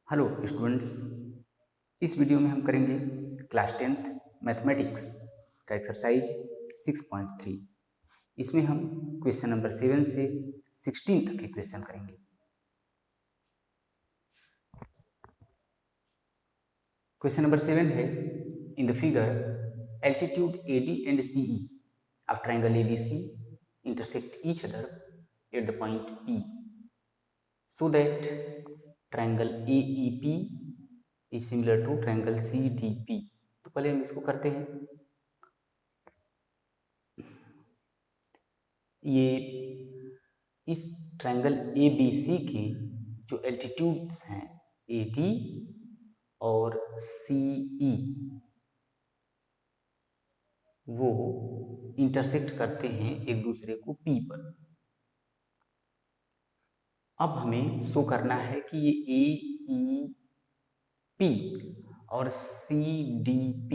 Hello students, इस video में हम करेंगे क्लास 10th मैथमेटिक्स का एक्सरसाइज 6.3। इसमें हम क्वेश्चन नंबर 7 से 16 तक के क्वेश्चन करेंगे। क्वेश्चन नंबर 7 है, in the figure altitude AD and CE of triangle ABC intersect each other at the point P so that triangle AEP is similar to triangle CDP। तो पहले हम इसको करते हैं। ये इस ट्रायंगल ABC के जो एल्टीट्यूड्स हैं AD और CE वो इंटरसेक्ट करते हैं एक दूसरे को P पर। अब हमें शो करना है कि ये AEP और CDP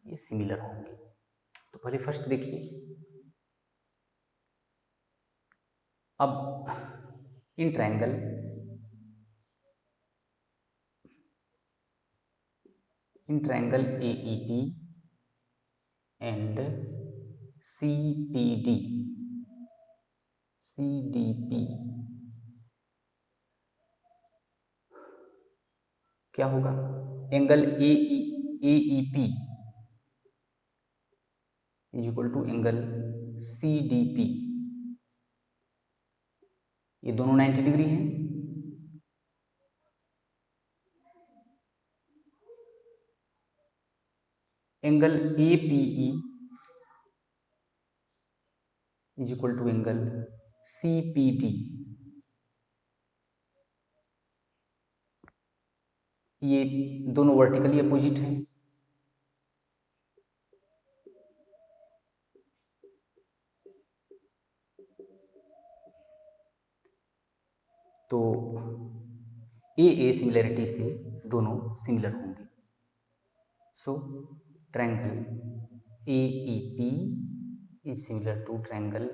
ये सिमिलर होंगे। तो पहले फर्स्ट देखिए, अब इन ट्रायंगल AEP एंड CDP क्या होगा? Angle AEP is equal to angle CDP। ये दोनों 90 डिग्री हैं। Angle APE is equal to angle CPT। ये दोनों वर्टिकली अपोजिट हैं। तो AA सिमिलरिटी से दोनों सिमिलर होंगे। So triangle AEP is similar to triangle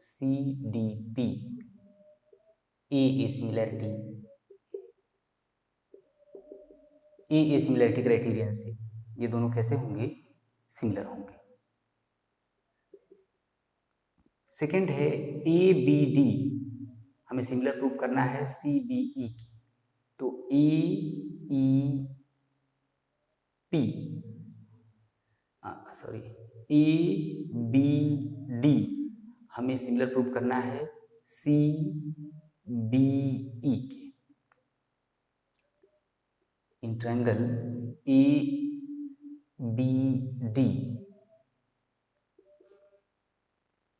CDP। AA similarity criterion से ये दोनों कैसे होंगे? सिमिलर होंगे। सेकंड है ABD, हमें सिमिलर प्रूव करना है CBE की। तो ABD हमें सिमिलर प्रूव करना है CBE के। इन ट्रायंगल ABD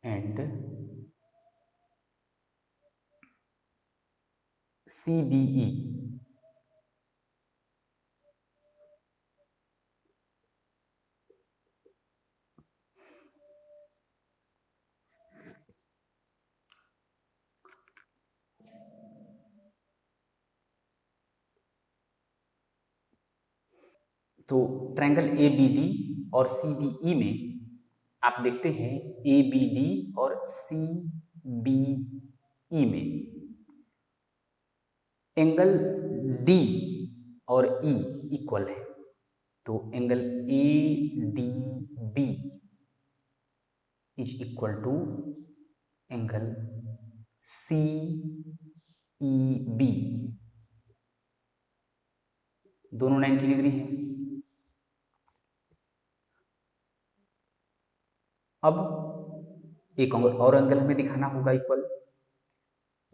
एंड CBE तो ट्रायंगल ABD और CBE में आप देखते हैं ABD और CBE में एंगल D और E इक्वल है। तो angle ADB is equal to angle CEB। दोनों 90 डिग्री हैं। अब एक और एंगल हमें दिखाना होगा इक्वल।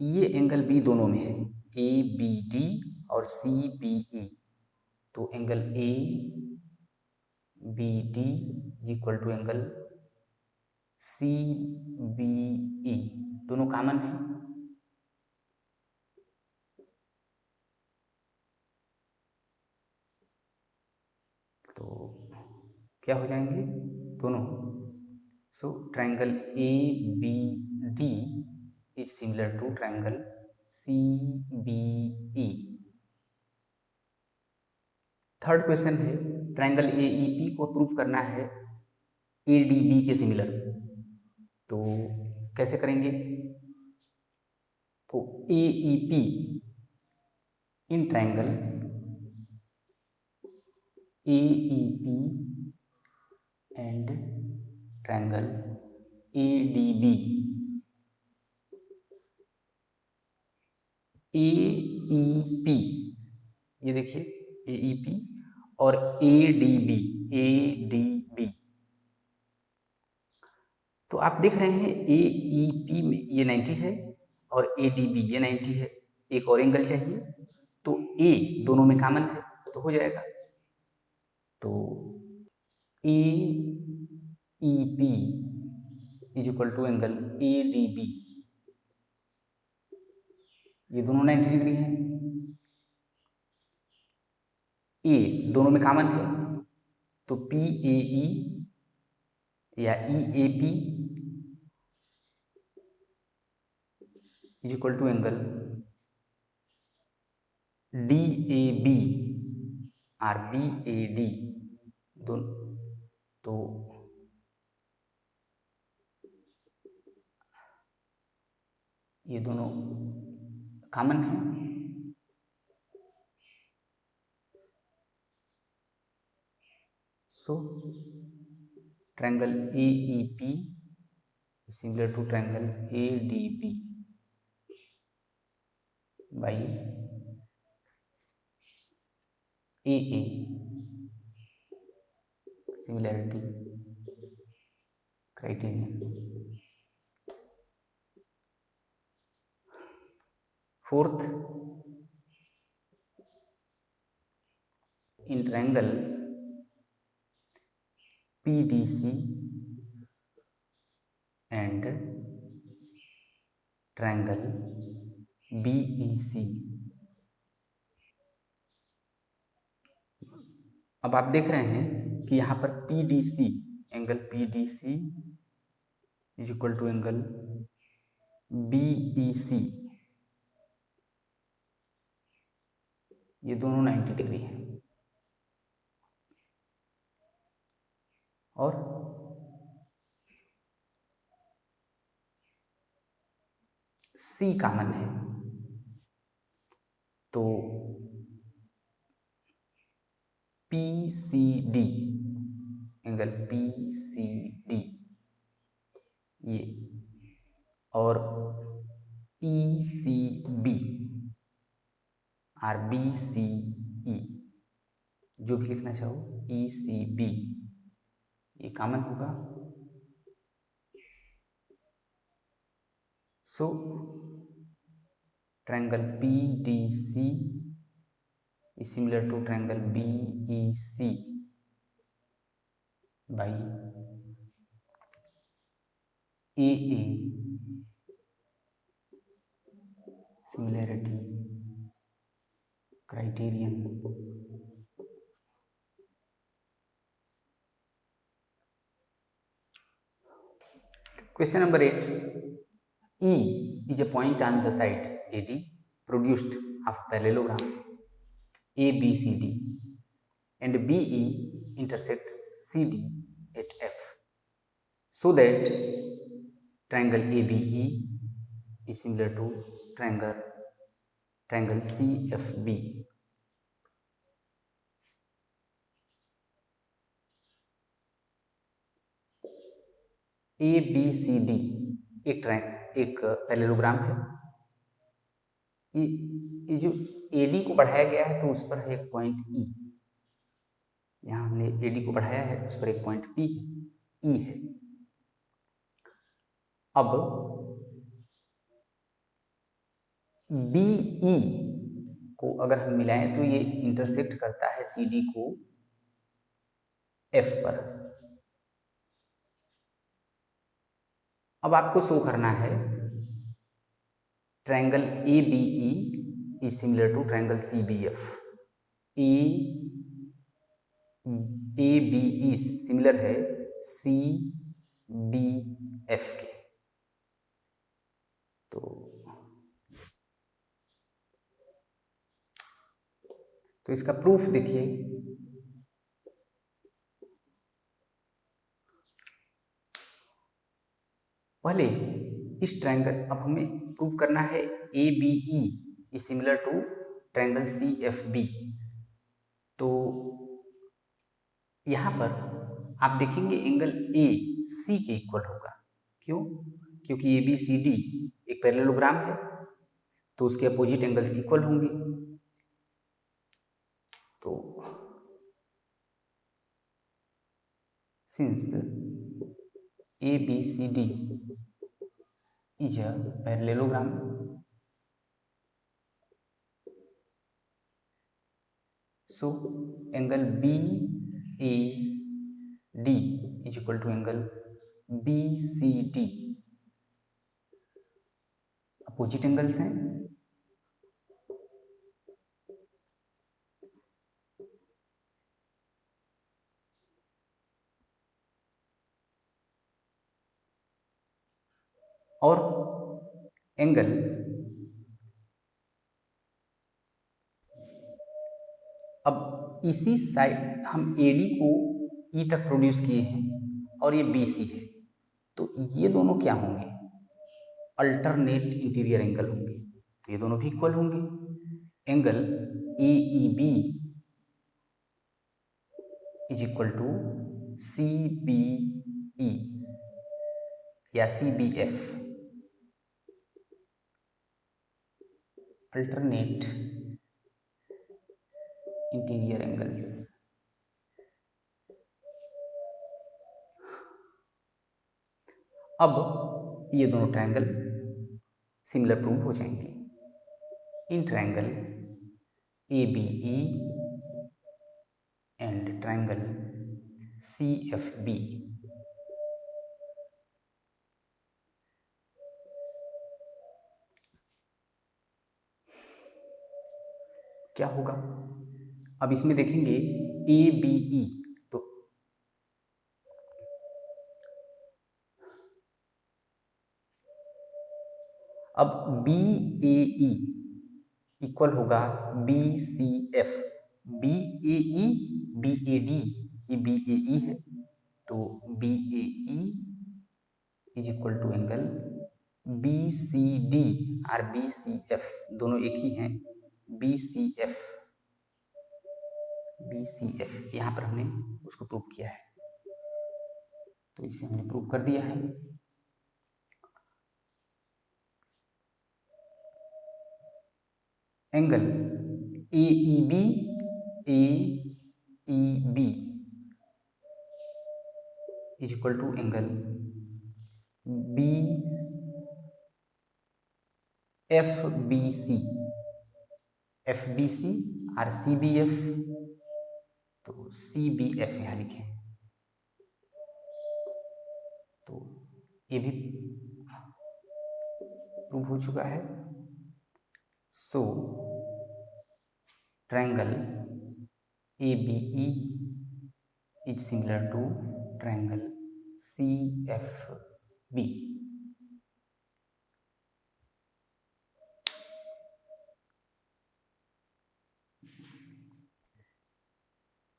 ये एंगल B दोनों में है, ABD और CBE। तो angle ABD is equal to angle CBE, दोनों कॉमन है। तो क्या हो जाएंगे दोनों? So triangle ABD is similar to triangle CBE। Third question है, ट्रायंगल AEP को प्रूव करना है ADB के सिमिलर। तो कैसे करेंगे? तो AEP in triangle AEP and triangle ADB. AEP, ये देखिए AEP और ADB, ADB। तो आप देख रहे हैं AEP में ये 90 है और ADB ये 90 है, एक और एंगल चाहिए, तो A दोनों में कॉमन है तो हो जाएगा। तो AEP is equal to angle ADB, ये दोनों 90 डिग्री हैं। A दोनों में कॉमन है तो PAE या EAP is equal to angle DAB और BAD दोनों, तो ये दोनों कॉमन है। सो triangle AEP is similar to triangle ADB by AA, similarity criterion. Fourth, in triangle PDC and triangle BEC, अब आप देख रहे हैं कि यहाँ पर PDC, angle PDC is equal to angle BEC, ये दोनों 90 डिग्री हैं। और C कॉमन है तो PCD, एंगल PCD ये, और ECB और BCE, जो भी लिखना चाहो, ECB ये कॉमन होगा। So triangle PDC is similar to triangle BEC by AA, similarity criterion. Question number 8. E is a point on the side AD produced of parallelogram ABCD and BE intersects CD at F, so that triangle ABE is similar to triangle CFB. ABCD एक parallelogram है। ये जो AD को बढ़ाया गया है तो उस पर है एक पॉइंट E, यहाँ हमने AD को बढ़ाया है उस पर एक पॉइंट P E है। अब BE को अगर हम मिलाएं तो ये इंटरसेक्ट करता है CD को F पर। अब आपको शो करना है triangle ABE is similar to triangle CBF. ABE similar है CBF के। तो इसका प्रूफ देखिए, पहले इस ट्रायंगल, अब हमें प्रूफ करना है ABE is similar to triangle CFB। तो यहाँ पर आप देखेंगे एंगल ए सी के इक्वल होगा। क्यों? क्योंकि ए बी सी डी एक पैरेललोग्राम है, तो उसके अपोजिट एंगल्स इक्वल होंगे। तो since A B C D is a parallelogram, so angle BAD is equal to angle BCD, opposite angles हैं। और एंगल अब इसी साइड हम AD को E तक प्रोड्यूस किए हैं और ये BC है, तो ये दोनों क्या होंगे? अल्टरनेट इंटीरियर एंगल होंगे, तो ये दोनों भी इक्वल होंगे। Angle AEB is equal to CBE या CBF, अल्टरनेट इंटीरियर एंगल्स। अब ये दोनों ट्रायंगल सिमिलर प्रूव हो जाएंगे। In triangle ABE and triangle CFB क्या होगा? अब इसमें देखेंगे ABE, तो अब BAE इक्वल होगा BCF, BAE BAD, ये BAE है, तो BAE is equal to angle BCD और BCF दोनों एक ही हैं, BCF यहाँ पर हमने उसको प्रूव किया है, तो इसे हमने प्रूव कर दिया है। Angle AEB is equal to angle FBC और CBF, तो CBF यहाँ लिखें, तो ये भी प्रूव हो चुका है। So triangle ABE is similar to triangle CFB।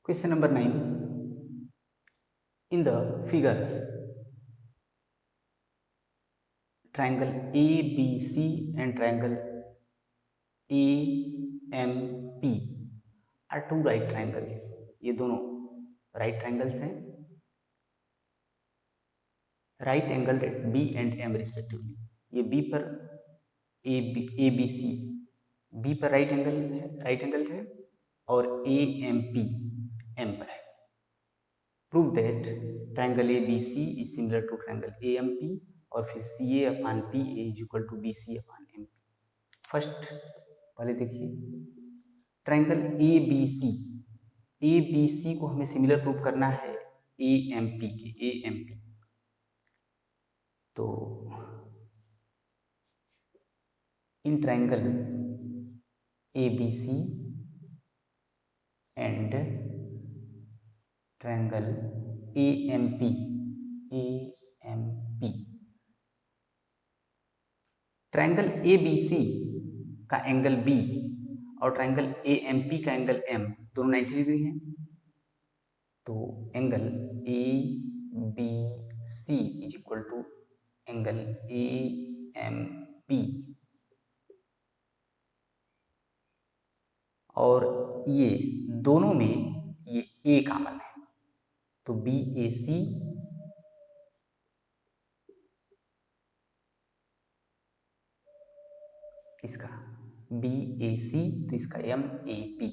Question number 9. In the figure, triangle ABC and triangle AMP are two right triangles. ये दोनों right triangles हैं, right angled at B and M respectively. ये B पर ABC B पर right angle है और AMP M पर है। Prove that triangle ABC is similar to triangle AMP और फिर CA upon PA is equal to BC upon MP। First पहले देखिए ट्रायंगल ABC को हमें सिमिलर प्रूव करना है AMP। तो in triangle ABC and triangle AMP triangle ABC का एंगल B और ट्रायंगल AMP का एंगल M दोनों 90 डिग्री हैं, तो angle ABC is equal to angle AMP, और ये दोनों में ये A कॉमन है, तो बी ए सी इसका बी ए सी, तो इसका एम ए पी,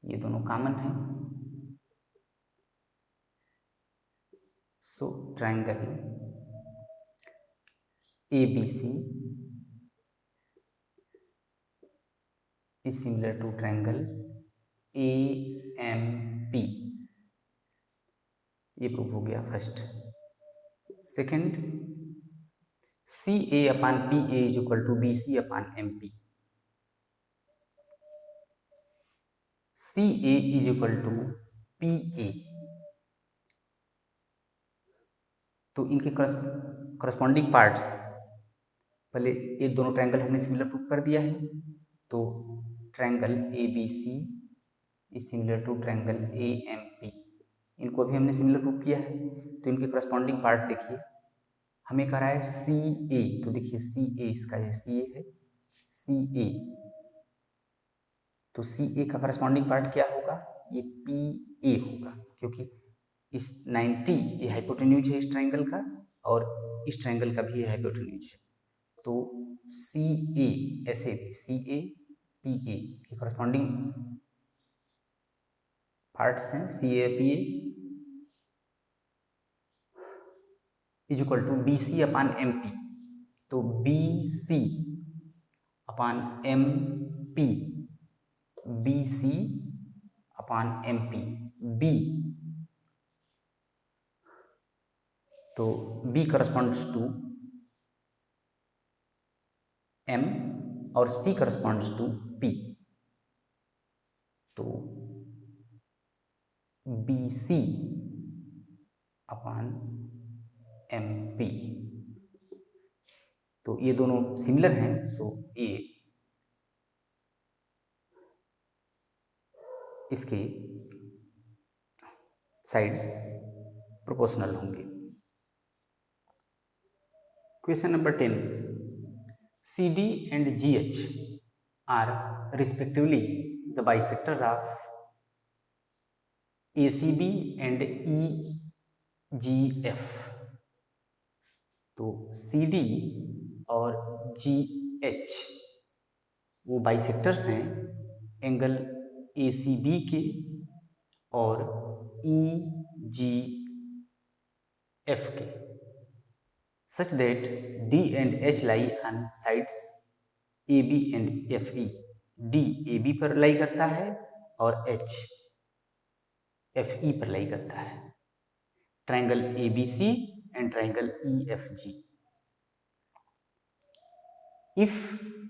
ये दोनों कॉमन है। So triangle A B C is similar to triangle A M P, ये प्रूव हो गया first. Second, C A upon P A is equal to B C upon M P. C A is equal to P A, तो इनके corresponding parts, पहले ये दोनों triangle हमने similar prove कर दिया है, तो triangle A B C is similar to triangle A M P, इनको भी हमने सिमिलर प्रूव किया है। तो इनके करस्पॉन्डिंग पार्ट देखिए, हमें कह रहा है सी ए, तो देखिए सी ए इसका ये सी ए है, सी ए, तो सी ए का करस्पॉन्डिंग पार्ट क्या होगा, ये पी ए होगा, क्योंकि इस 90 ये हाइपोटेन्यूज है इस ट्रायंगल का, और इस ट्रायंगल का भी ये हाइपोटेन्यूज है। तो सी ए ऐसे सी ए पी ए के करस्पॉन्डिंग पार्ट्स हैं, C A P A is equal to B C upon M P, तो B C upon M P, B C upon M P, B, तो बी करस्पॉन्ड्स टू एम और C corresponds to P, तो B C upon M P, तो ये दोनों similar हैं, so ये इसके साइड्स प्रोपोर्शनल होंगे। Question number 10, C D and G H are respectively the bisector of A C B and E G F. तो C D और जी एच वो बाइसेक्टर्स हैं एंगल ए सी बी के और E G F के, such that D and H lie on sides AB and FE। D AB पर लाई करता है और H FE पर लाई करता है। Triangle ABC and triangle EFG। If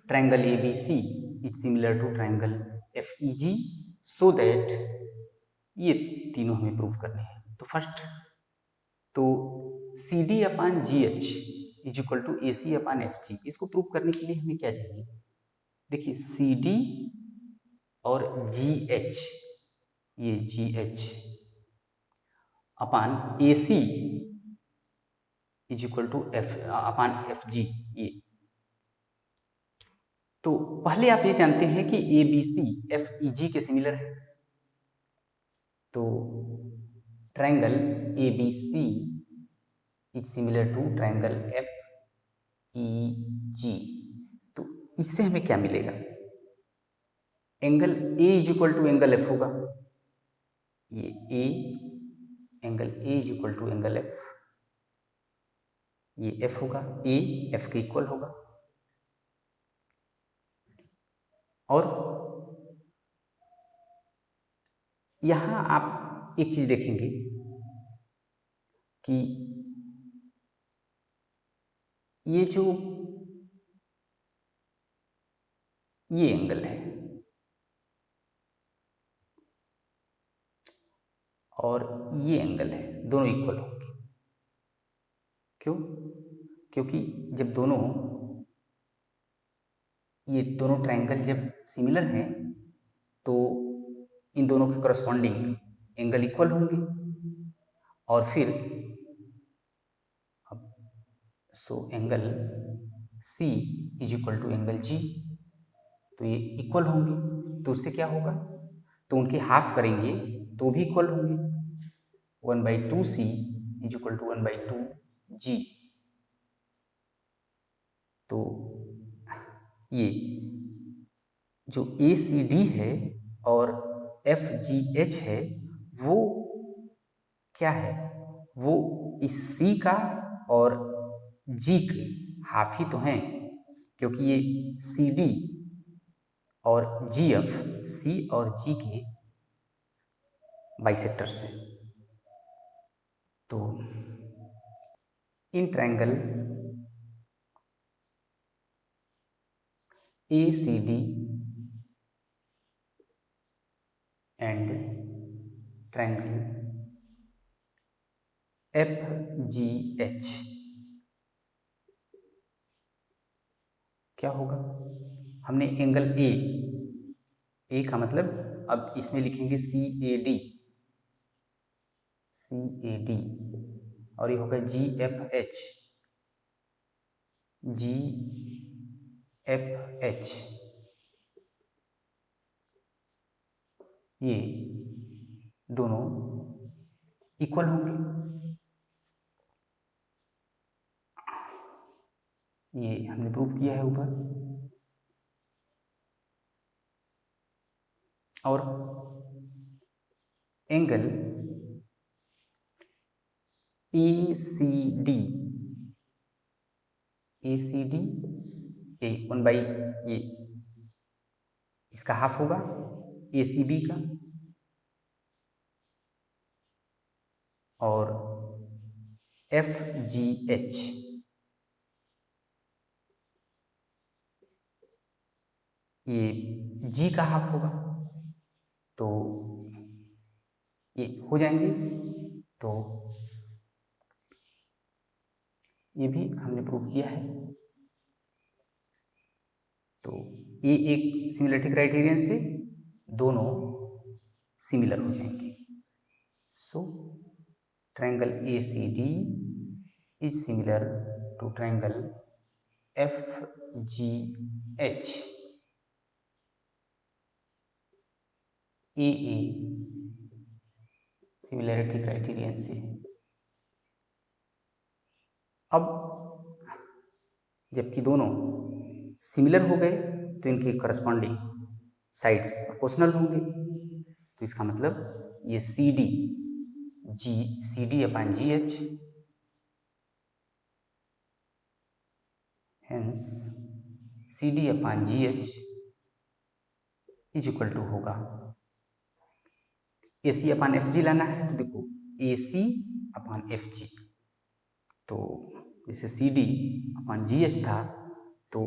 triangle ABC is similar to triangle FEG, so that ये तीनों हमें प्रूव करने हैं। तो फर्स्ट, तो C D upon G H is equal to A C upon F G, इसको प्रूव करने के लिए हमें क्या चाहिए, देखिए सी डी और जी एच, ये G H upon A C is equal to F upon F G, ये, तो पहले आप ये जानते हैं कि ए बी सी एफ ई जी के सिमिलर है, तो triangle A B C is similar to triangle F E G. तो इससे हमें क्या मिलेगा, angle A is equal to angle F होगा, ये A, angle A is equal to angle F, ये एफ होगा, ए एफ के इक्वल होगा। और यहां आप एक चीज देखेंगे कि ये जो ये एंगल है और ये एंगल है, दोनों इक्वल होंगे। क्यों? क्योंकि जब दोनों, ये दोनों ट्रायंगल जब सिमिलर हैं तो इन दोनों के करस्पॉन्डिंग एंगल इक्वल होंगे, और फिर so angle C is equal to angle G, तो ये इक्वल होंगे, तो उससे क्या होगा, तो उनके हाफ करेंगे तो भी इक्वल होंगे। 1/2c is equal to 1/2g। तो ये जो ACD है और FGH है वो क्या है, वो इस C का और G के हाफ ही तो हैं, क्योंकि ये CD और GF C और G के बाइसेक्टर्स हैं। तो in triangle ACD and triangle FGH क्या होगा, हमने एंगल ए का मतलब अब इसमें लिखेंगे CAD और ये होगा GFH ये दोनों इक्वल होंगे। ये हमने प्रूव किया है ऊपर। और एंगल ACD ये 1 बाई ये इसका हाफ होगा ACB का, और FGH ये G का हाफ होगा। तो ये हो जाएंगे, तो ये भी हमने प्रूव किया है। तो ये एक सिमिलरिटी क्राइटेरियन से दोनों सिमिलर हो जाएंगे। So triangle ACD is similar to triangle FGH। AA similarity criterion से। अब जबकि दोनों सिमिलर हो गए तो इनके करस्पॉन्डिंग साइड्स प्रोपोर्शनल होंगे। तो इसका मतलब ये CD upon GH, hence CD upon GH is equal to होगा AC अपॉन FG लाना है, तो देखो AC अपॉन FG, तो जैसे CD अपॉन GH था तो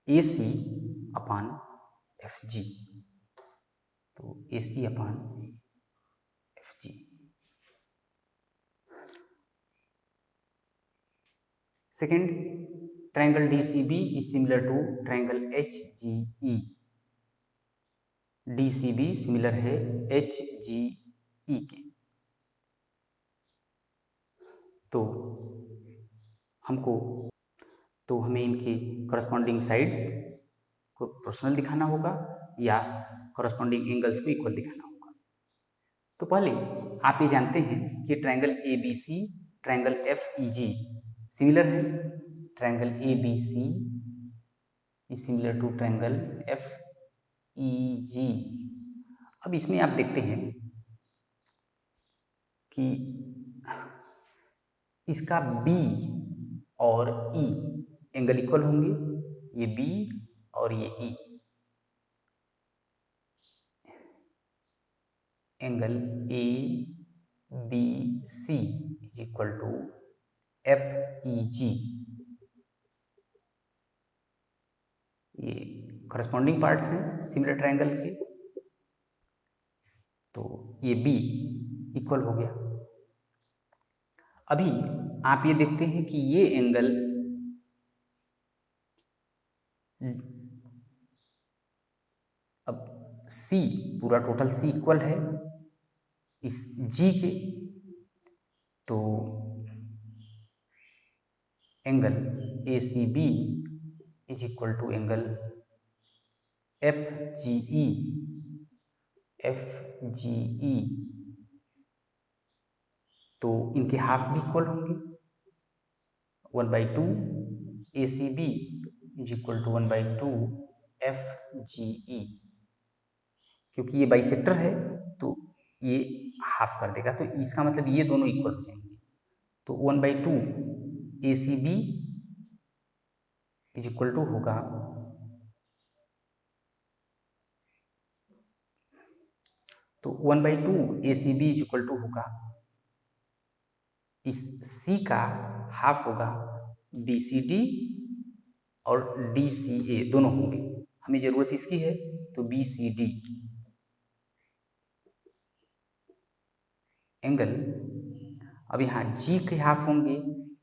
AC अपॉन FG, तो AC upon FG। Second, triangle DCB is similar to triangle HGE। DCB similar है HGE के। तो हमें इनके करस्पॉन्डिंग साइड्स को प्रोपोर्शनल दिखाना होगा या करस्पॉन्डिंग एंगल्स को इक्वल दिखाना होगा। तो पहले आप ये जानते हैं कि triangle ABC triangle FEG similar है। Triangle ABC is similar to triangle FEG। अब इसमें आप देखते हैं कि इसका B और E एंगल इक्वल होंगे, ये B और ये E। Angle ABC is equal to FEG, ये करस्पॉन्डिंग पार्ट्स हैं सिमिलर ट्रायंगल के। तो ये B इक्वल हो गया। अभी आप ये देखते हैं कि ये एंगल अब C पूरा टोटल C इक्वल है इस G के, तो angle ACB is equal to angle FGE FGE, तो इनके हाफ भी इक्वल होंगे। 1/2 ACB is equal to 1/2 FGE। क्योंकि ये बाइसेक्टर है तो ये हाफ कर देगा, तो इसका मतलब ये दोनों इक्वल हो जाएंगे। तो 1/2 ACB इज इक्वल टू होगा, तो 1/2 ACB इज इक्वल टू होगा, इस C का हाफ होगा BCD और DCA दोनों होंगे। हमें जरूरत इसकी है तो BCD एंगल। अब यहाँ G के हाफ होंगे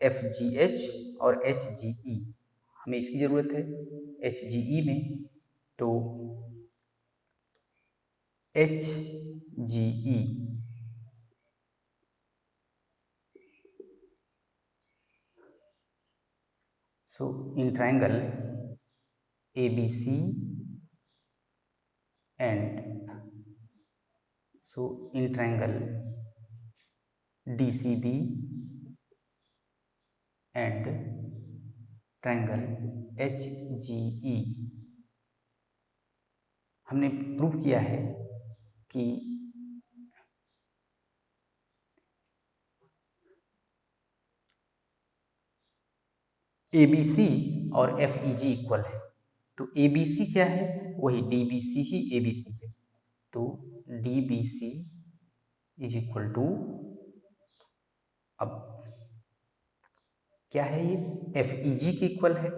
FGH और HGE, हमें इसकी जरूरत है HGE में, तो HGE so in triangle ABC and so in triangle DCB and triangle HGE हमने प्रूव किया है कि ABC और FEG इक्वल है। तो ABC क्या है, वही DBC ही ABC है, तो DBC इज इक्वल टू, अब क्या है ये FEG के इक्वल है,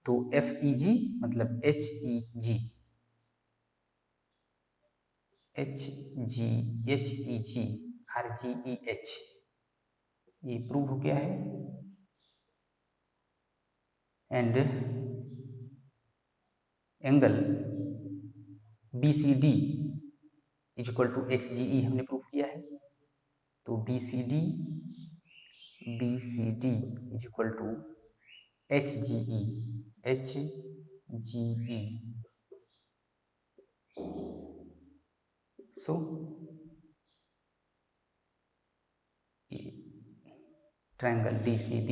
तो FEG मतलब HEG, RGEH ये प्रूव हो गया है। And angle BCD is equal to HGE हमने प्रूव किया है, तो BCD is equal to HGE so triangle DCB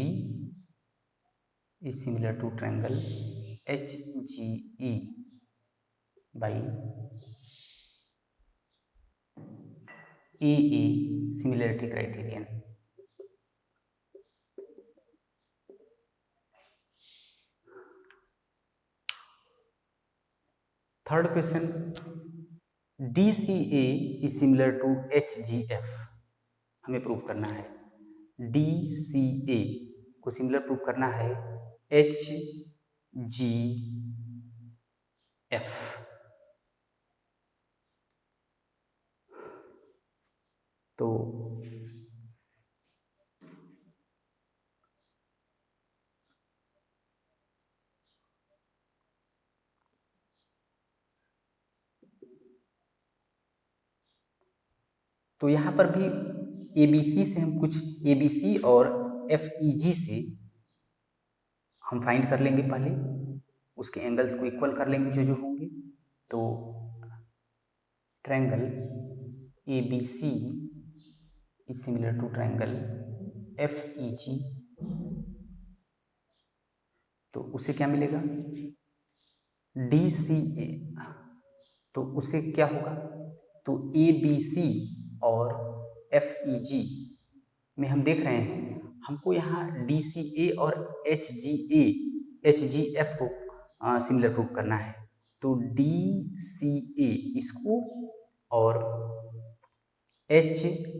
is similar to triangle HGE by AA similarity criterion. Third question, DCA is similar to HGF, हमें prove करना है DCA को similar prove करना है HGF। तो यहाँ पर भी ABC से हम कुछ ABC और FEG से हम फाइंड कर लेंगे, पहले उसके एंगल्स को इक्वल कर लेंगे जो जो होंगे। तो triangle ABC is similar to triangle FEG, तो उसे क्या मिलेगा DCA, तो उसे क्या होगा, तो ABC और FEG में हम देख रहे हैं हमको यहाँ DCA और HGF को सिमिलर प्रूव करना है, तो DCA इसको और HGF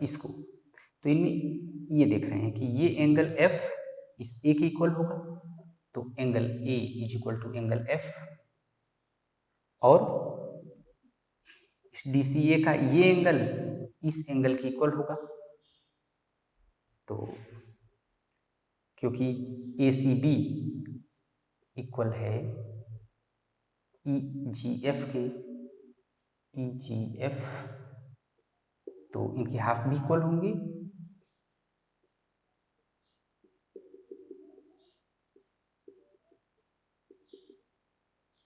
इसको, तो इनमें ये देख रहे हैं कि ये एंगल F इस A के इक्वल होगा, तो angle A is equal to angle F, और इस DCA का ये एंगल इस एंगल के इक्वल होगा, तो क्योंकि ACB इक्वल है EGF के, EGF, तो इनके हाफ भी इक्वल होंगे,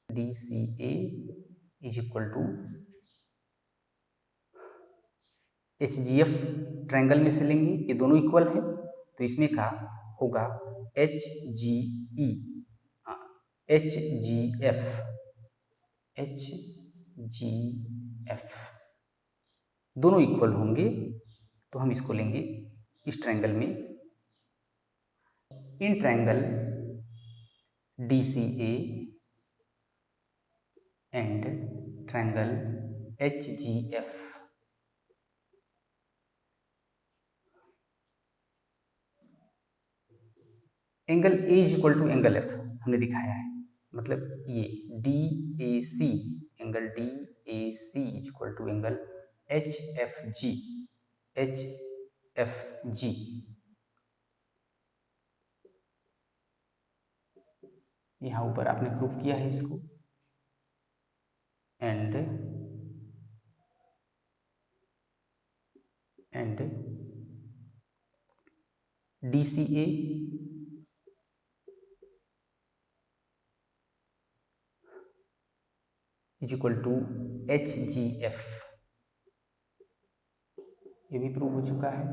DCA is equal to HGF triangle में से लेंगे, ये दोनों इक्वल है तो इसमें का होगा HGE, HGF, HGF दोनों इक्वल होंगे तो हम इसको लेंगे इस ट्रायंगल में, in triangle DCA and triangle HGF angle A is equal to angle F हमने दिखाया है, मतलब ये DAC angle DAC is equal to angle HFG, HFG यहाँ ऊपर आपने प्रूफ किया है इसको, and DCA is equal to HGF, ये भी प्रूव हो चुका है।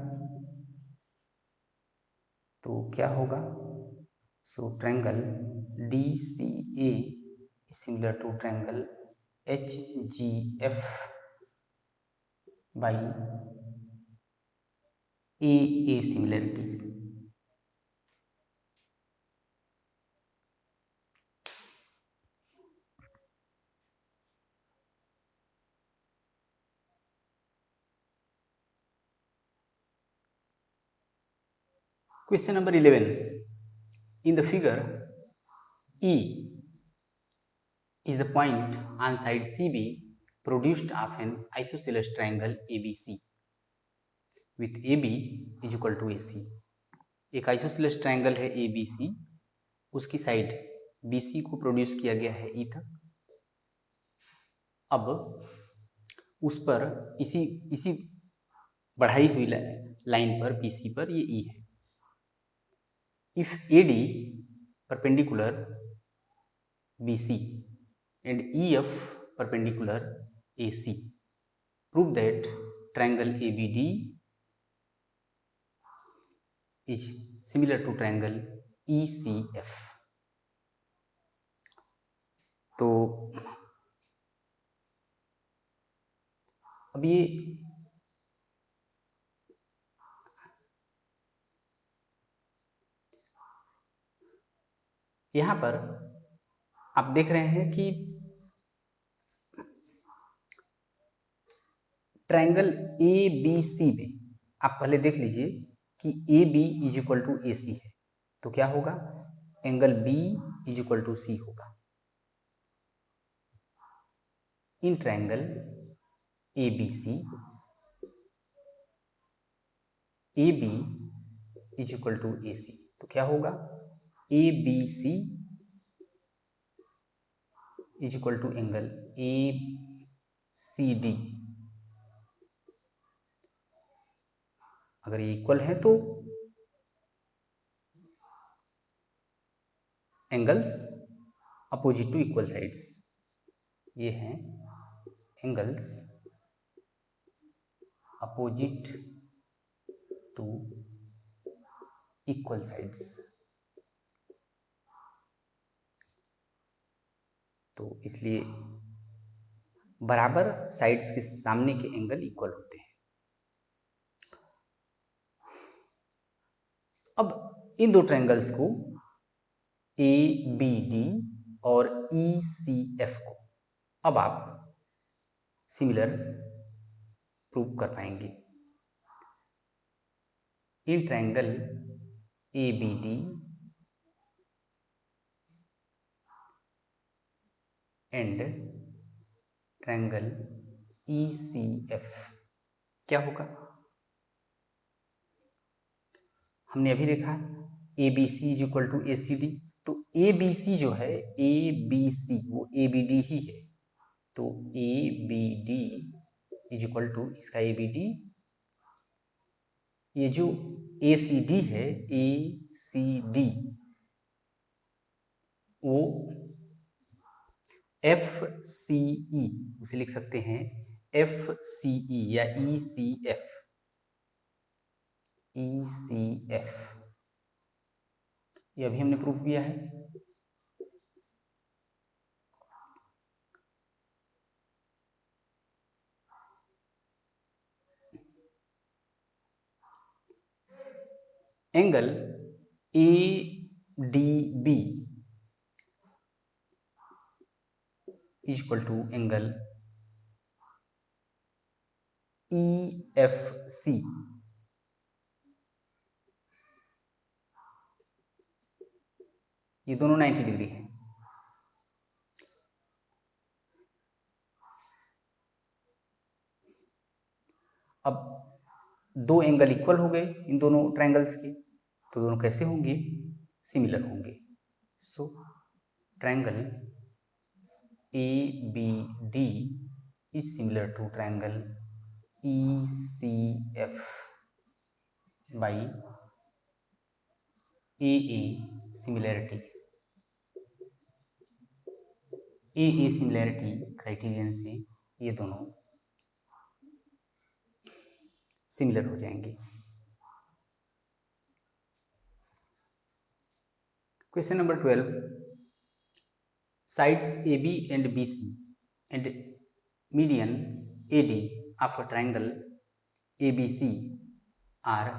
तो क्या होगा, so triangle DCA similar to triangle HGF by AA similarities. Question number 11. In the figure, E is the point on side CB produced of an isosceles triangle ABC with AB is equal to AC. एक isosceles triangle है ABC, उसकी side BC को produce किया गया है E तक। अब उस पर इसी बढ़ाई हुई लाइन पर BC पर ये E है। If AD perpendicular BC and EF perpendicular AC, prove that triangle ABD is similar to triangle ECF. तो अब ये यहाँ पर आप देख रहे हैं कि ट्रायंगल ABC में आप पहले देख लीजिए कि AB is equal to AC है, तो क्या होगा, angle B is equal to C होगा। In triangle ABC AB is equal to AC, तो क्या होगा, ABC is equal to angle ACD। अगर ये इक्वल है तो angles opposite to equal sides, ये हैं angles opposite to equal sides. तो इसलिए बराबर साइड्स के सामने के एंगल इक्वल होते हैं। अब इन दो ट्रायंगल्स को ABD और ECF को अब आप सिमिलर प्रूव कर पाएंगे। In triangle ABD and triangle ECF क्या होगा, हमने अभी देखा ABC is equal to ACD, तो ABC जो है ABC वो ABD ही है, तो ABD इज इक्वल टू इसका ABD, ये जो ACD है ACD वो एफ सी ई, उसे लिख सकते हैं एफ सी ई या ई सी एफ, ई सी एफ, ये अभी हमने प्रूफ किया है। Angle A D B is equal to angle E F C, ये दोनों 90 डिग्री है। अब दो एंगल इक्वल हो गए इन दोनों ट्रायंगल्स के, तो दोनों कैसे होंगे? सिमिलर होंगे। So triangle A B D is similar to triangle E C F by A similarity. A similarity criterion से ये दोनों सिमिलर हो जाएंगे। Question number 12, sides A B and B C and median A D of a triangle A B C are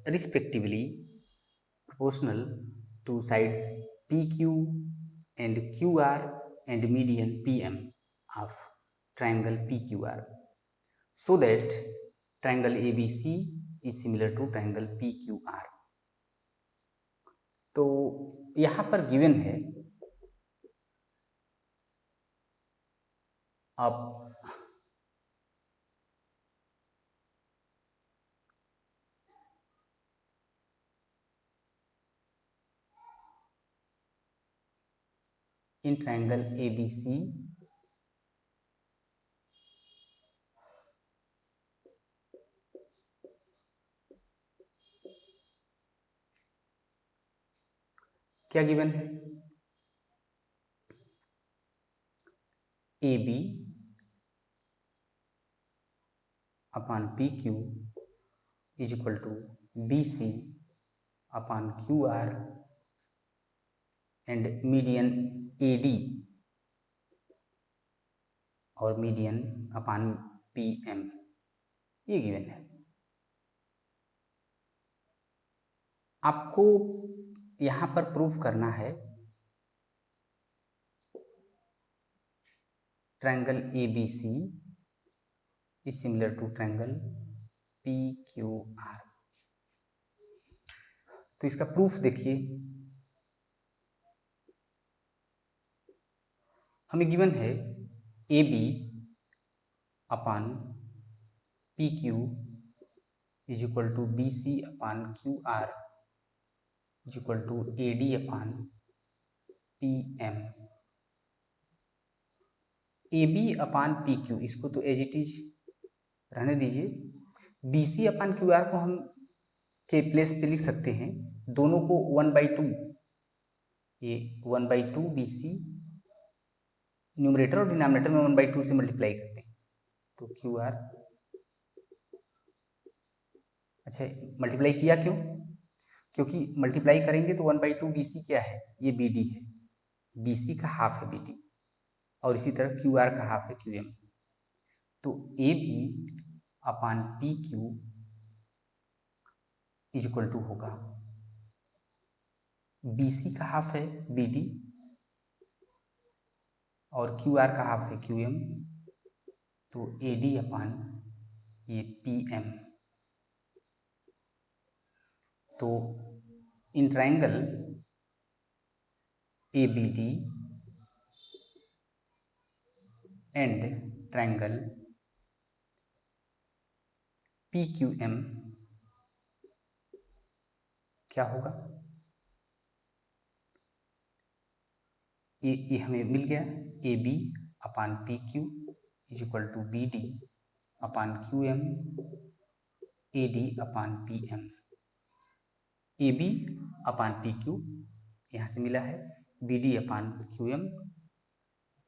respectively proportional to sides PQ and QR and median PM of triangle PQR, so that triangle ABC is similar to triangle PQR। तो यहाँ पर given है, अब in triangle ABC क्या given है? AB upon PQ is equal to BC upon QR and median AD और median upon PM, ये given है। आपको यहाँ पर प्रूफ करना है triangle ABC is similar to triangle PQR। तो इसका प्रूफ देखिए, हमें गिवन है AB upon PQ is equal to BC upon QR is equal to AD upon PM। AB upon PQ इसको तो एज इट इज रहने दीजिए, BC अपान QR को हम के प्लेस पे लिख सकते हैं, दोनों को 1/2, ये 1/2 BC न्यूमरेटर और डिनोमिनेटर में 1/2 से मल्टीप्लाई करते हैं, तो QR। अच्छा, मल्टीप्लाई किया क्यों? क्योंकि मल्टीप्लाई करेंगे तो 1/2 BC क्या है? ये BD है, BC का हाफ है BD, और इसी तरह QR का हाफ है QM। तो AB upon PQ is equal to होगा BC का हाफ है BD और QR का हाफ है QM, तो AD अपान ये PM। तो in triangle ABD and triangle PQM क्या होगा? ये हमें मिल गया, AB upon PQ is equal to BD upon QM AD upon PM। AB upon PQ यहाँ से मिला है, BD upon QM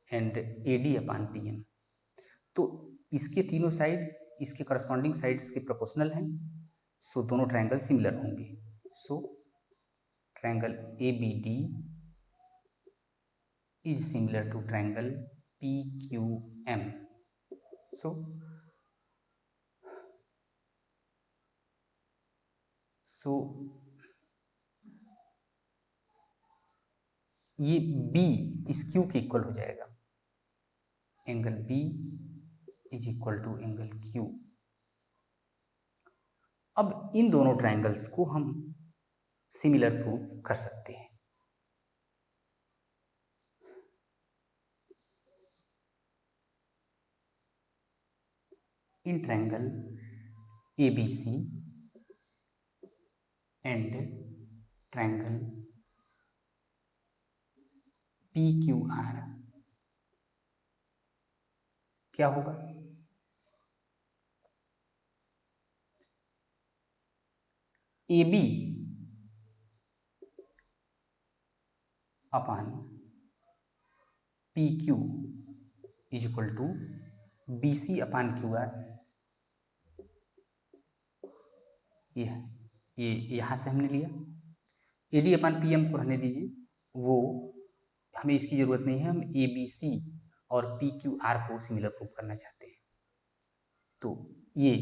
and AD upon PM। तो इसके तीनों साइड इसके करस्पॉन्डिंग साइड्स के प्रोपोर्शनल हैं, सो दोनों ट्रायंगल सिमिलर होंगे। So triangle ABD is similar to triangle PQM। So ये B इस Q के इक्वल हो जाएगा, angle B is equal to angle Q। अब इन दोनों ट्रायंगल्स को हम सिमिलर प्रूव कर सकते हैं। In triangle ABC and triangle PQR क्या होगा? AB upon PQ is equal to BC upon QR। ये यहाँ से हमने लिया। AD अपान PM को रहने दीजिए, वो हमें इसकी ज़रूरत नहीं है। हम ABC और PQR को सिमिलर प्रूव करना चाहते हैं। तो ये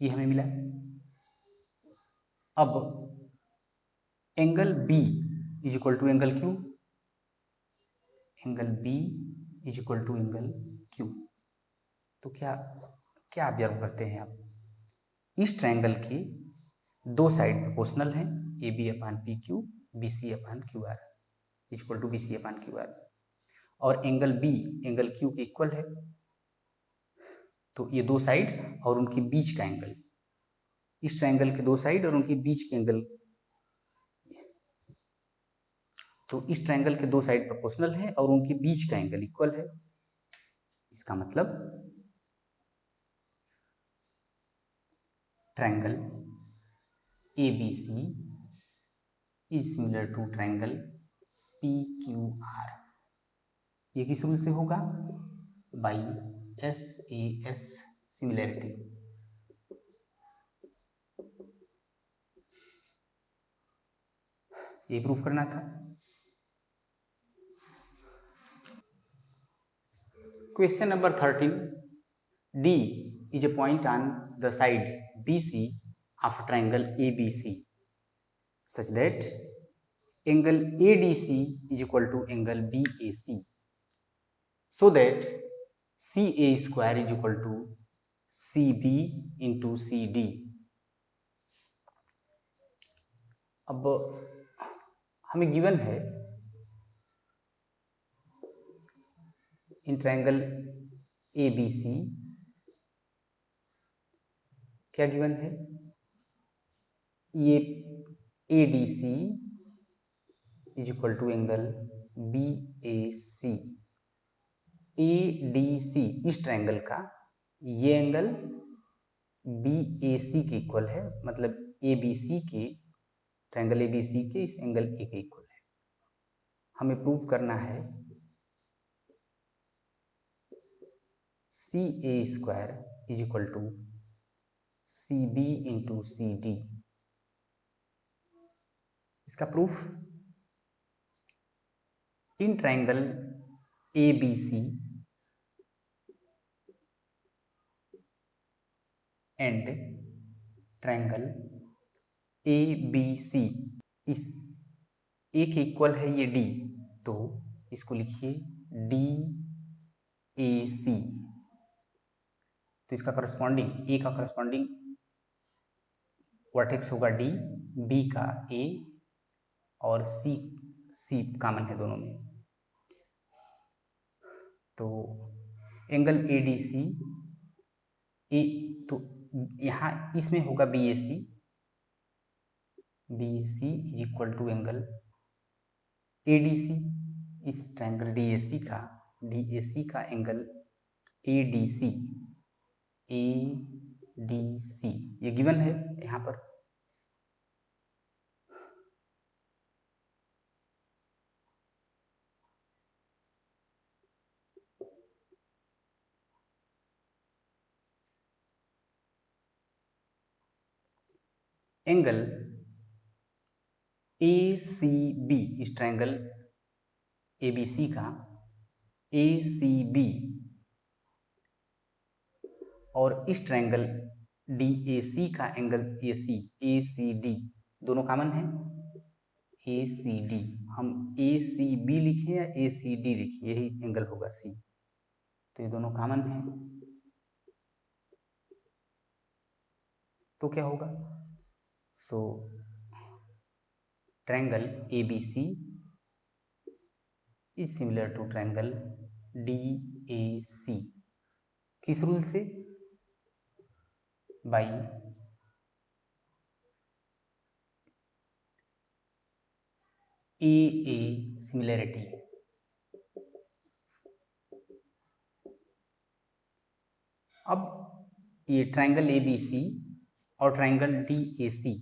हमें मिला। अब angle B is equal to angle Q, angle B is equal to angle Q। तो क्या ऑब्जर्व करते हैं आप? इस ट्रायंगल की दो साइड प्रोपोर्शनल हैं, AB upon PQ, BC upon QR is equal to BC upon QR, और एंगल B एंगल Q के इक्वल है। तो ये दो साइड और उनके बीच का एंगल, इस ट्रायंगल के दो साइड और उनके बीच के एंगल, तो इस ट्रायंगल के दो साइड प्रोपोर्शनल हैं और उनके बीच का एंगल इक्वल है। इसका मतलब triangle ABC is similar to triangle PQR। ये किस रूल से होगा? By SAS similarity. ये प्रूफ करना था। Question number 13, D is a point on the side BC of triangle ABC such that angle ADC is equal to angle BAC, so that CA square is equal to CB into CD। अब हमें given है in triangle ABC क्या given है? ये ADC is equal to angle BAC। ADC इस triangle का ये angle BAC के इक्वल है, मतलब ABC के ट्रायंगल ABC के इस एंगल A के इक्वल है। हमें प्रूव करना है CA square is equal to CB into CD। इसका proof, in triangle ABC and triangle ABC, इस A के इक्वल है ये D, तो इसको लिखिए DAC। तो इसका करस्पॉन्डिंग A का करस्पॉन्डिंग वर्टेक्स होगा D, B का A और C कॉमन है दोनों में। तो एंगल ADC तो यहाँ इसमें होगा BAC is equal to angle ADC, इस ट्रायंगल DAC का एंगल ADC ये गिवन है यहाँ पर। एंगल ए सी बी, इस ट्रायंगल ए बी सी का ए सी बी और इस ट्रायंगल डी ए सी का एंगल ए सी डी दोनों कॉमन है। ए सी डी, हम ए सी बी लिखें या ए सी डी लिखें, यही एंगल होगा सी, तो ये दोनों कॉमन है। तो क्या होगा? So triangle A B C is similar to triangle D A C. किस रूल से? By A similarity. अब ये ट्रायंगल ए बी सी और ट्रायंगल डी ए सी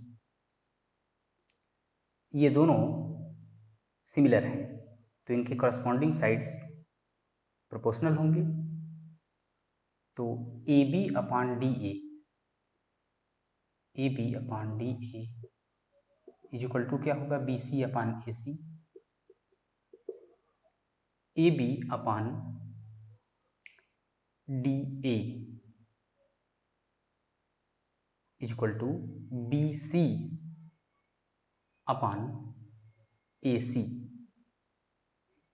ये दोनों सिमिलर हैं, तो इनके कॉरस्पॉन्डिंग साइड्स प्रोपोर्शनल होंगे। तो A B upon D A is equal to क्या होगा? B C upon A C. A B upon D A is equal to B C upon A C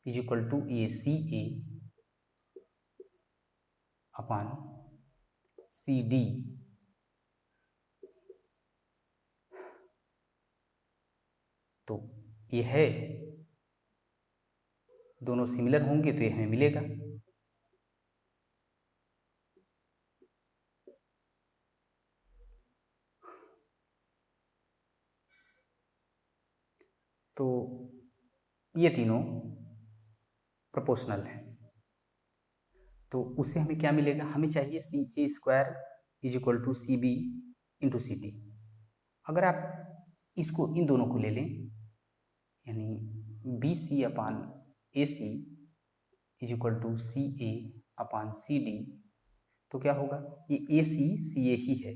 is equal to A C A upon C D. तो ये है, दोनों similar होंगे तो ये हमें मिलेगा। तो ये तीनों प्रोपोर्शनल हैं, तो उससे हमें क्या मिलेगा? हमें चाहिए C A square is equal to C B into C D. अगर आप इसको इन दोनों को ले लें, यानी B C upon A C is equal to C A upon C D, तो क्या होगा? ये ए सी ए ही है,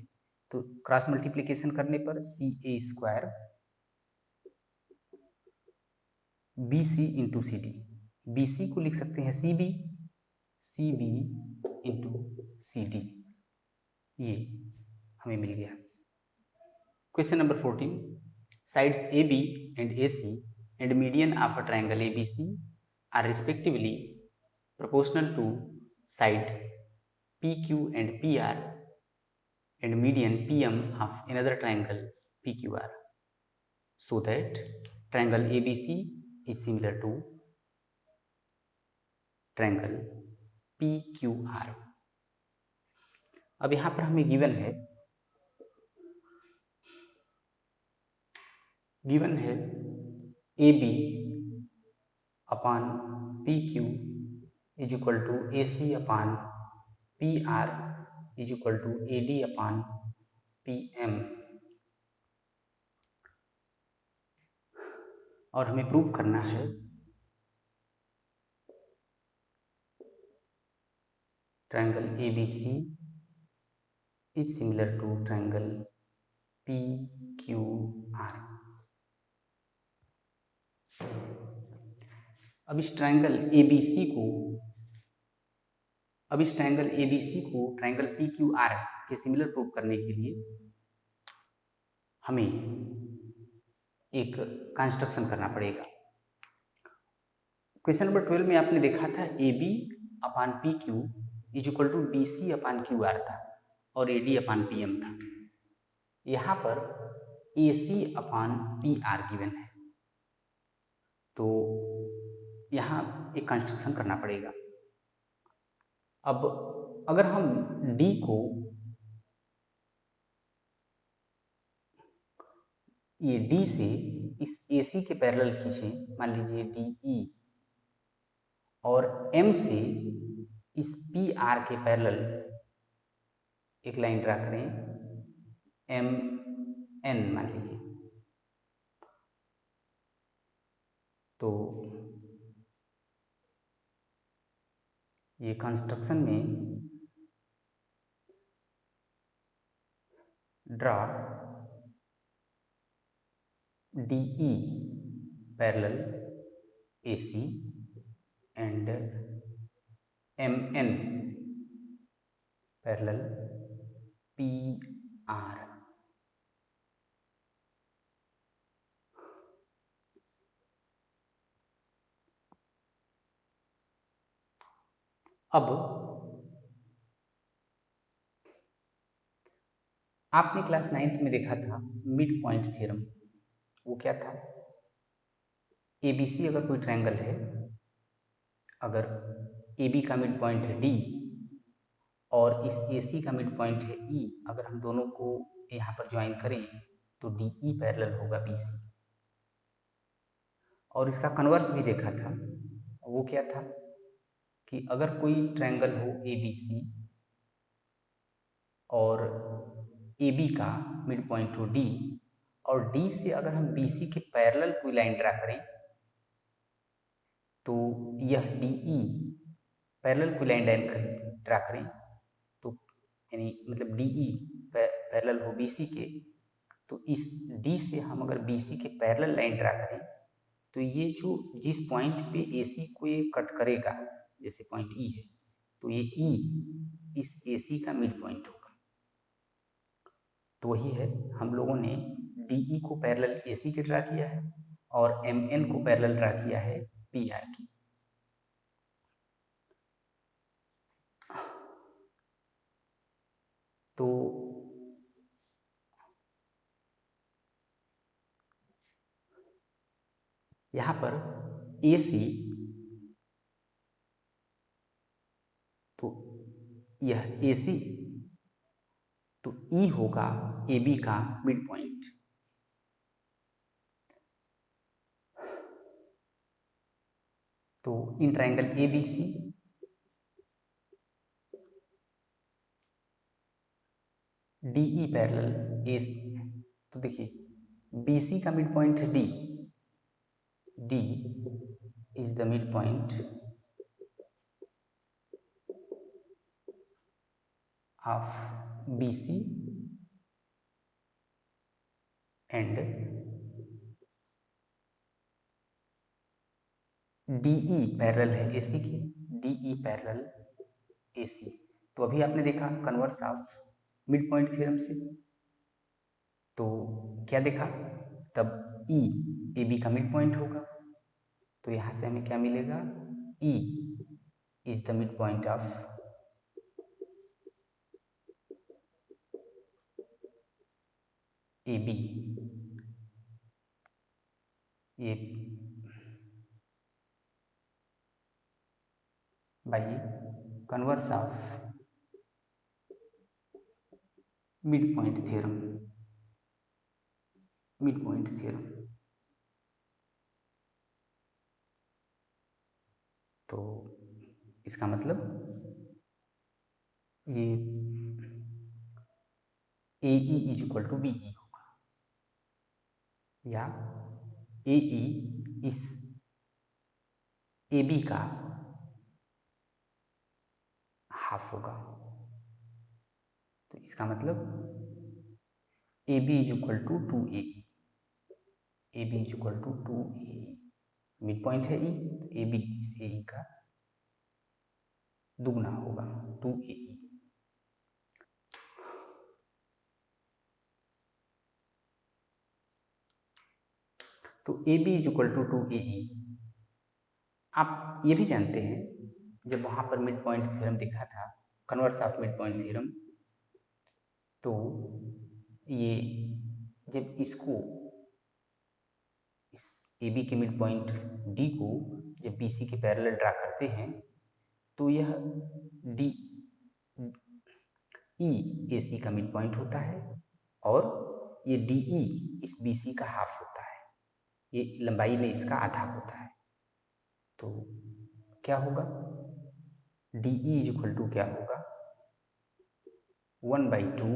तो क्रॉस मल्टीप्लिकेशन करने पर C A square B C into C D, B C को लिख सकते हैं C B into C D, ये हमें मिल गया। Question number 14, sides A B and A C and median of a triangle A B C are respectively proportional to side PQ and PR and median PM of another triangle PQR, so that triangle ABC is similar to triangle PQR। अब यहाँ पर हमें given है AB upon PQ is equal to A C upon P R is equal to A D upon P M, और हमें prove करना है triangle A B C is similar to triangle P Q R. अब इस triangle A B C को triangle P Q R के similar prove करने के लिए हमें एक कंस्ट्रक्शन करना पड़ेगा। क्वेश्चन नंबर 12 में आपने देखा था A B upon P Q is equal to B C upon Q R था और A D upon P M था। यहाँ पर A C upon P R given है, तो यहाँ एक कंस्ट्रक्शन करना पड़ेगा। अब अगर हम D को ये D से इस AC के पैरेलल खींचें, मान लीजिए DE, और M से इस PR के पैरेलल एक लाइन ड्रा करें MN मान लीजिए, तो ये कंस्ट्रक्शन में draw DE parallel AC and MN parallel PR. अब आपने क्लास 9th में देखा था मिड पॉइंट थ्योरम। वो क्या था? ABC अगर कोई ट्रायंगल है, अगर AB का मिड पॉइंट है D और इस AC का मिड पॉइंट है E, अगर हम दोनों को यहाँ पर ज्वाइन करें तो DE पैरेलल होगा BC। और इसका कन्वर्स भी देखा था। वो क्या था कि अगर कोई ट्रायंगल हो ABC और AB का मिड पॉइंट हो D और D से अगर हम BC के पैरेलल कोई लाइन ड्रा करें तो यह DE पैरेलल कोई लाइन ड्रा करें तो यानी मतलब DE पैरेलल हो BC के, तो इस D से हम अगर BC के पैरेलल लाइन ड्रा करें तो ये जो जिस पॉइंट पे AC को ये कट करेगा, जैसे पॉइंट E है, तो ये E इस AC का मिड पॉइंट होगा। तो वही है, हम लोगों ने DE को पैरेलल AC के ड्रा किया है और MN को पैरेलल ड्रा किया है PR की। तो यहाँ पर AC, तो यह AC, तो E होगा AB का मिड पॉइंट। तो in triangle ABC DE parallel AC, तो देखिए BC का मिड पॉइंट है D is the mid point of BC and DE parallel है AC की, DE पैरेलल AC। तो अभी आपने देखा converse of mid point theorem से, तो क्या देखा तब E AB का मिड पॉइंट होगा, तो यहाँ से हमें क्या मिलेगा? E is the mid point of AB। ये by converse of mid point theorem, mid point theorem. तो इसका मतलब ये AE is equal to BE होगा, या AE इस AB का हाफ होगा। तो इसका मतलब AB is equal to 2AE, AB is equal to 2AE, mid point है E, तो AB इस AE का दुगना होगा 2AE। तो AB is equal to 2AE। आप ये भी जानते हैं जब वहाँ पर मिड पॉइंट थ्योरम दिखा था, converse of mid point theorem, तो ये जब इसको इस AB के मिड पॉइंट D को जब BC के पैरेलल ड्रा करते हैं तो यह D E AC का मिड पॉइंट होता है और ये DE इस BC का हाफ होता है, ये लंबाई में इसका आधा होता है। तो क्या होगा? DE इज इक्वल टू क्या होगा? 1/2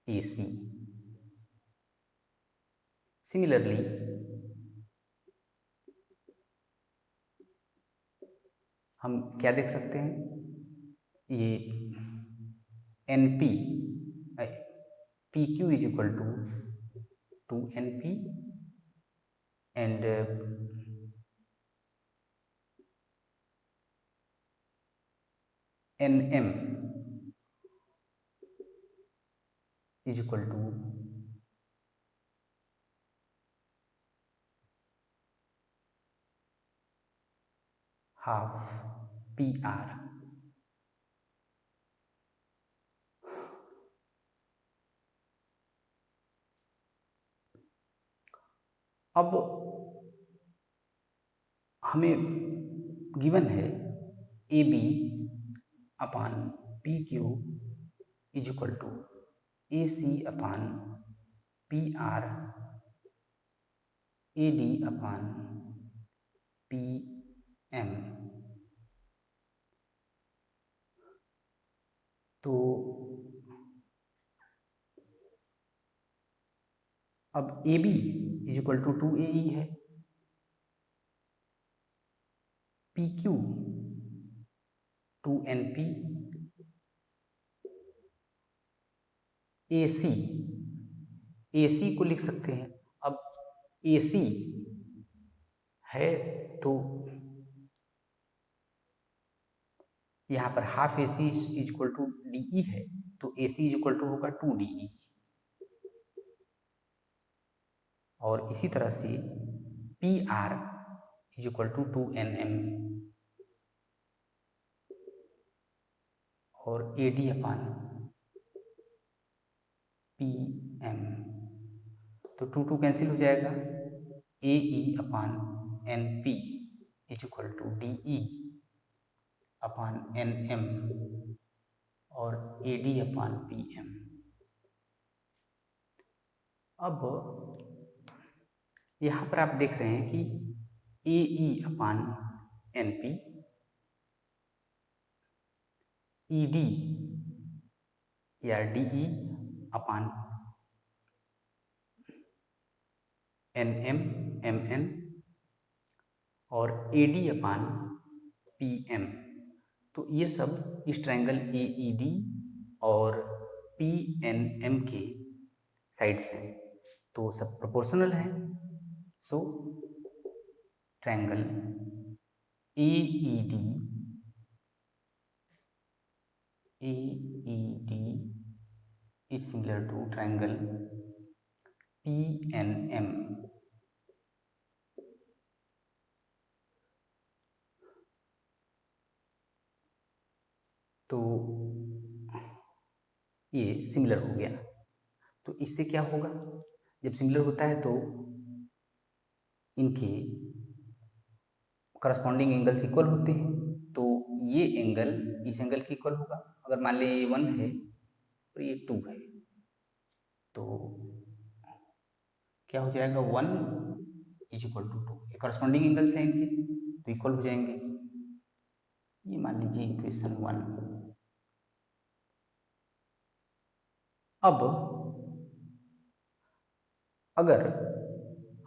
AC। सिमिलरली हम क्या देख सकते हैं? ये NP PQ is equal to 2NP and NM is equal to half PR. अब हमें गिवन है AB upon PQ is equal to AC upon PR AD upon PM। तो अब AB is equal to 2AE है, PQ 2NP, AC को लिख सकते हैं। अब AC है तो यहाँ पर half AC is equal to DE है, तो AC इज इक्वल टू होगा 2DE। और इसी तरह से PR is equal to 2NM और AD अपान PM। तो 2 कैंसिल हो जाएगा, AE upon NP is equal to DE upon NM और AD अपान PM। अब यहाँ पर आप देख रहे हैं कि AE अपान NP, ED या DE अपान NM MN और AD अपान PM। तो ये सब इस ट्रायंगल AED और PNM के साइड्स हैं, तो सब प्रोपोर्शनल हैं। सो triangle AED is similar to triangle PNM। तो ये सिमिलर हो गया। तो इससे क्या होगा, जब सिमिलर होता है तो इनके करस्पॉन्डिंग एंगल्स इक्वल होते हैं, तो ये एंगल इस एंगल के इक्वल होगा। अगर मान लीजिए ये 1 है और ये 2 है, तो क्या हो जाएगा, 1 इज इक्वल टू 2। ये करस्पॉन्डिंग एंगल्स हैं इनके, तो इक्वल हो जाएंगे। ये मान लीजिए इक्वेशन 1। अब अगर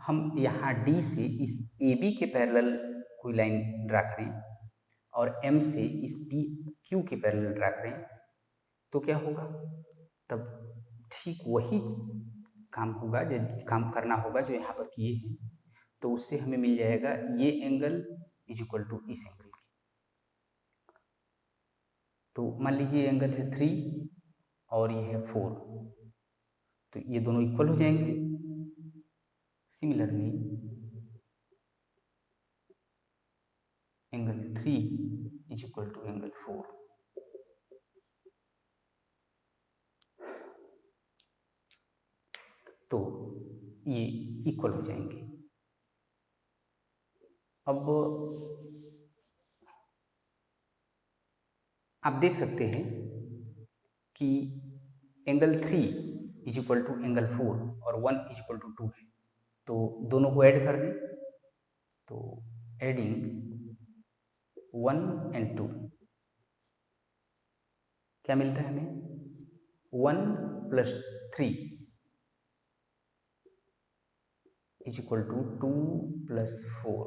हम यहाँ D से इस AB के पैरेलल कोई लाइन ड्रा करें और M से इस PQ के पैरेलल ड्रा करें, तो क्या होगा, तब ठीक वही काम होगा, जो काम करना होगा जो यहाँ पर किए हैं। तो उससे हमें मिल जाएगा ये एंगल इज इक्वल टू इस एंगल। तो मान लीजिए एंगल है 3 और ये है 4, तो ये दोनों इक्वल हो जाएंगे। Similarly angle 3 is equal to angle 4। तो ये इक्वल हो जाएंगे। अब आप देख सकते हैं कि angle 3 is equal to angle 4 और 1 इज इक्वल टू 2 है, तो दोनों को ऐड कर दें। तो एडिंग 1 and 2 क्या मिलता है हमें, 1 + 3 इज इक्वल टू 2 + 4।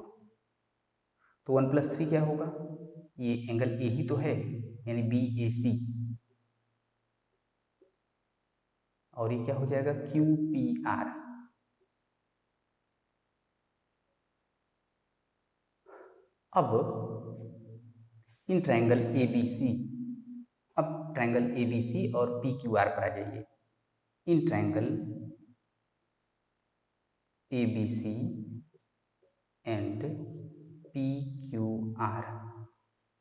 तो 1 + 3 क्या होगा, ये एंगल ए ही तो है, यानी BAC, और ये क्या हो जाएगा QPR। अब इन ट्रायंगल ए बी सी, अब ट्रायंगल ए बी सी और पी क्यू आर पर आ जाइए। In triangle A B C and P Q R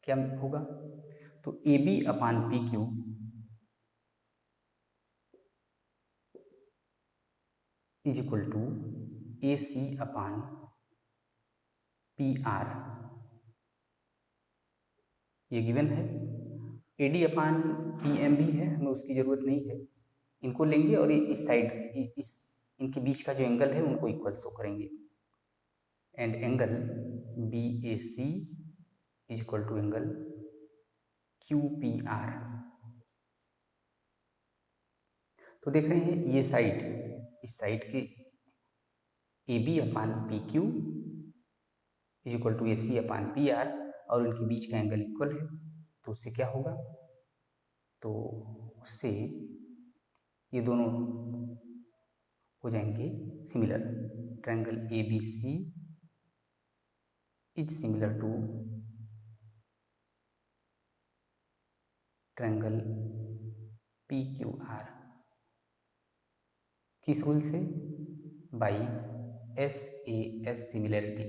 क्या होगा? तो A B upon P Q is equal to A C upon P R, ये given है। A D upon P M भी है, हमें उसकी ज़रूरत नहीं है। इनको लेंगे और इस साइड इस इनके बीच का जो एंगल है उनको इक्वल शो करेंगे। And angle B A C is equal to angle Q P R. तो देख रहे हैं ये साइड, इस साइड के A B upon P Q is equal to A C upon P R, और इनके बीच का एंगल इक्वल है। तो उससे क्या होगा? तो उससे ये दोनों हो जाएंगे similar. Triangle A B C is similar to triangle P Q R. किस रूल से? By S A S similarity.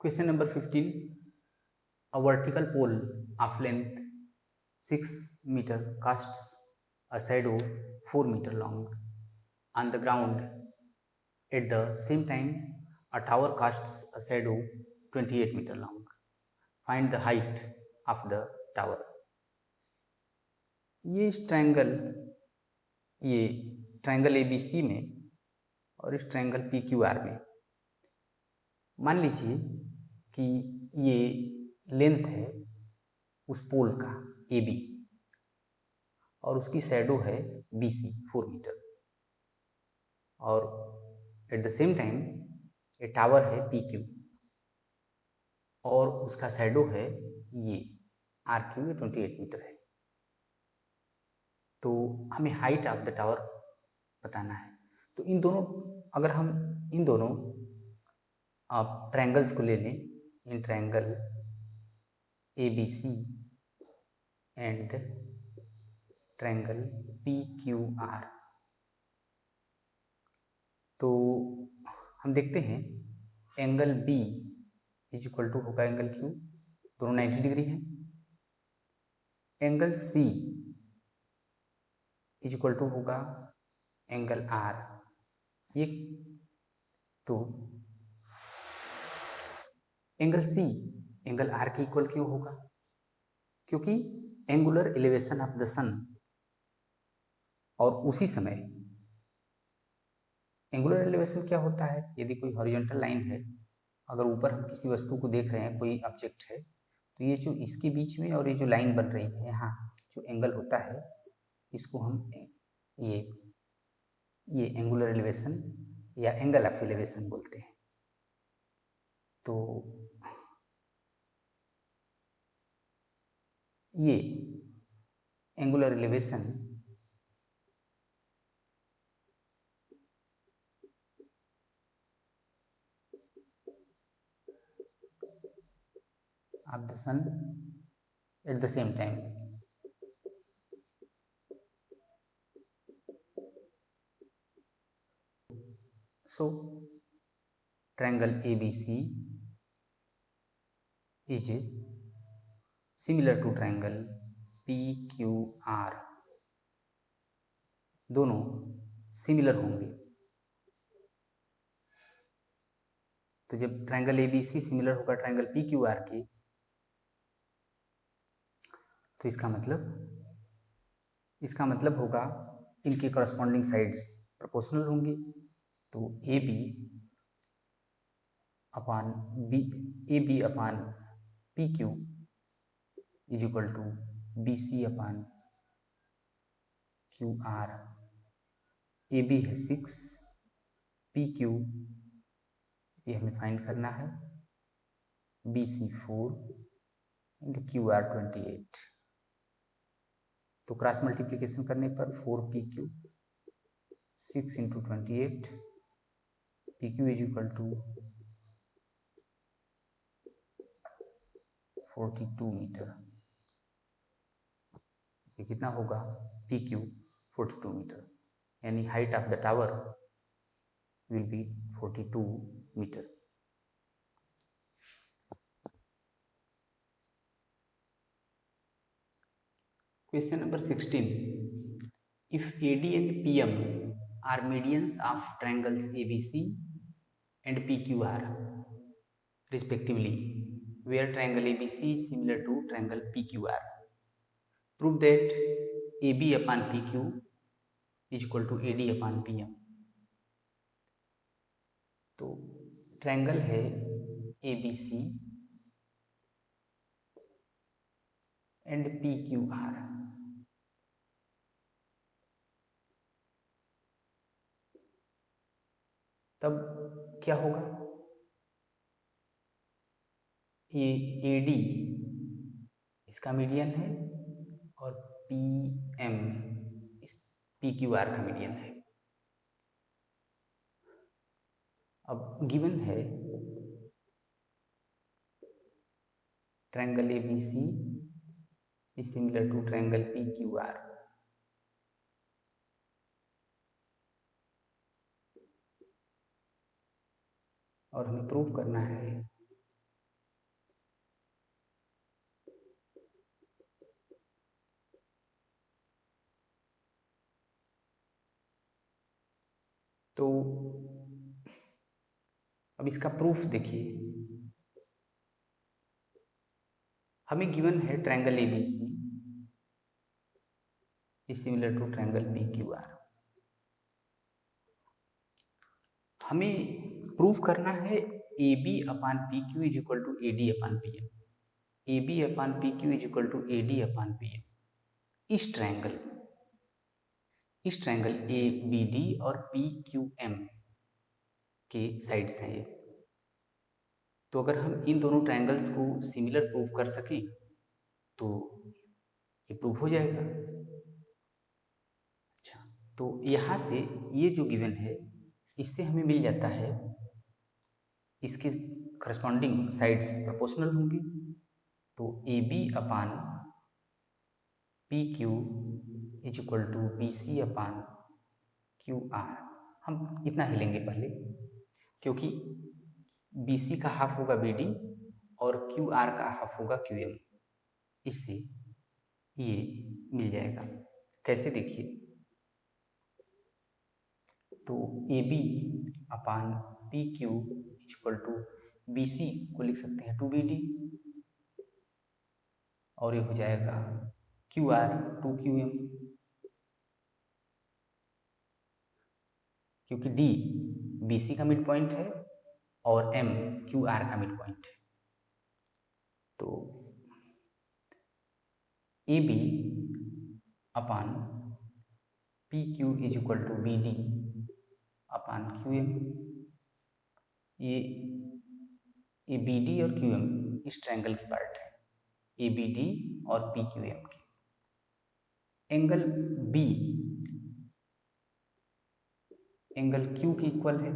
Question number 15. A vertical pole of length 6 meter casts a shadow 4 meter long on the ground. At the same time, a tower casts a shadow 28 meter long. Find the height of the tower. ये triangle ABC में और इस triangle PQR में मान लीजिए कि ये length है उस पोल का AB और उसकी शैडो है BC 4 मीटर, और एट द सेम टाइम ये टावर है PQ और उसका शैडो है ये RQ, ये 28 मीटर है। तो हमें हाइट ऑफ द टावर बताना है। तो इन दोनों, अगर हम इन दोनों ट्रायंगल्स को ले लें, in triangle ABC and triangle PQR, तो हम देखते हैं angle B is equal to होगा एंगल Q, दोनों 90 डिग्री हैं। Angle C is equal to होगा एंगल R, ये तो एंगल C एंगल R के इक्वल क्यों होगा? क्योंकि angular elevation of the sun, और उसी समय एंगुलर एलिवेशन क्या होता है? यदि कोई हॉरिजॉन्टल लाइन है, अगर ऊपर हम किसी वस्तु को देख रहे हैं, कोई ऑब्जेक्ट है, तो ये जो इसके बीच में और ये जो लाइन बन रही है यहाँ जो एंगल होता है, इसको हम ये एंगुलर एलिवेशन या एंगल ऑफ एलिवेशन बोलते हैं। तो ये angular elevation of the sun at the same time. So triangle ABC is similar to triangle PQR, दोनों सिमिलर होंगे। तो जब ट्रायंगल ABC सिमिलर होगा ट्रायंगल PQR के, तो इसका मतलब होगा इनके करस्पॉन्डिंग साइड्स प्रोपोर्शनल होंगी। तो AB upon PQ is equal to BC upon QR। AB है 6, PQ ये हमें फाइंड करना है, BC 4 इंटू क्यू आर 28। तो क्रॉस मल्टीप्लीकेशन करने पर 4PQ 6 into 28 PQ is equal to 42 metre. ये कितना होगा? PQ 42 मीटर, यानी height of the tower will be 42 metre. Question number 16. If AD and PM are medians of triangles ABC and PQR respectively, where triangle ABC is similar to triangle PQR, prove that AB upon PQ is equal to AD upon PM. तो triangle है ABC and PQR, तब क्या होगा? ये AD इसका median है और PM इस PQR का मीडियन है। अब गिवन है triangle ABC is similar to triangle PQR। और हमें प्रूव करना है तो अब इसका प्रूफ देखिए। हमें गिवन है triangle ABC is similar to triangle PQR। हमें प्रूफ करना है AB upon PQ is equal to AD upon PM। AB upon PQ is equal to AD upon PM। इस ट्रायंगल ABD और PQM के sides हैं ये। तो अगर हम इन दोनों ट्रायंगल्स को सिमिलर प्रूव कर सकें तो ये प्रूव हो जाएगा। अच्छा, तो यहाँ से ये जो गिवन है इससे हमें मिल जाता है इसके करस्पॉन्डिंग साइड्स प्रोपोर्शनल होंगी। तो AB upon PQ is equal to BC upon QR। हम इतना ही लेंगे पहले, क्योंकि BC का हाफ होगा BD और QR का हाफ होगा QM। इससे ये मिल जाएगा। कैसे देखिए, तो AB upon PQ is equal to BC को लिख सकते हैं 2BD और ये हो जाएगा QR 2QM, क्योंकि D BC का मिड पॉइंट है और M QR का मिड पॉइंट है। तो AB upon PQ is equal to BD upon QM। ये BD और QM इस ट्रायंगल की पार्ट है, ABD और PQM की। एंगल B एंगल Q के इक्वल है,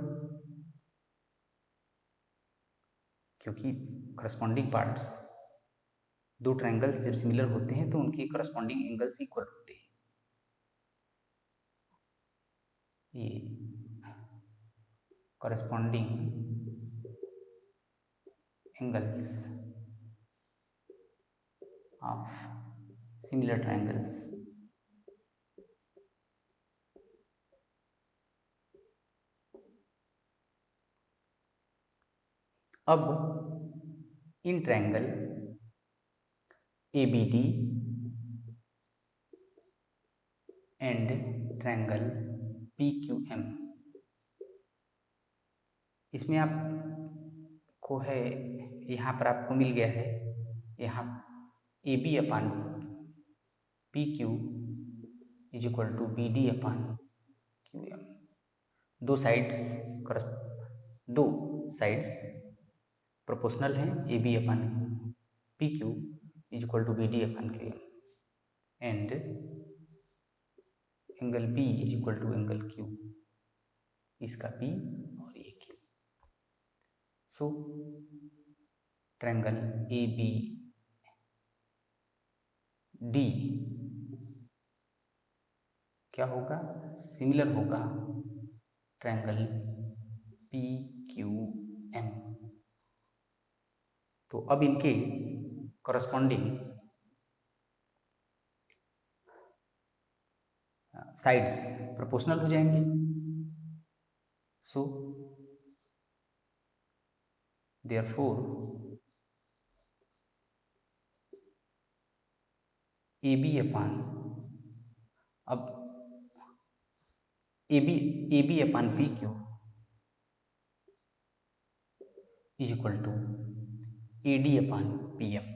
क्योंकि करस्पॉन्डिंग पार्ट्स दो ट्रायंगल्स जब सिमिलर होते हैं तो उनके करस्पॉन्डिंग एंगल्स इक्वल होते हैं। ये corresponding angles of similar triangles. अब इन triangle ABD and triangle PQM, इसमें आपको है, यहाँ पर आपको मिल गया है, यहाँ AB upon PQ is equal to BD upon QM। दो साइड्स प्रोपोर्शनल हैं AB upon PQ, is equal to B D upon Q M and angle P is equal to angle Q, इसका P और ये Q। So triangle A B D क्या होगा, similar होगा triangle P Q M. तो अब इनके corresponding sides proportional हो जाएंगे। सो देयरफॉर ए बी अपान, अब A B upon P Q is equal to A D upon P M.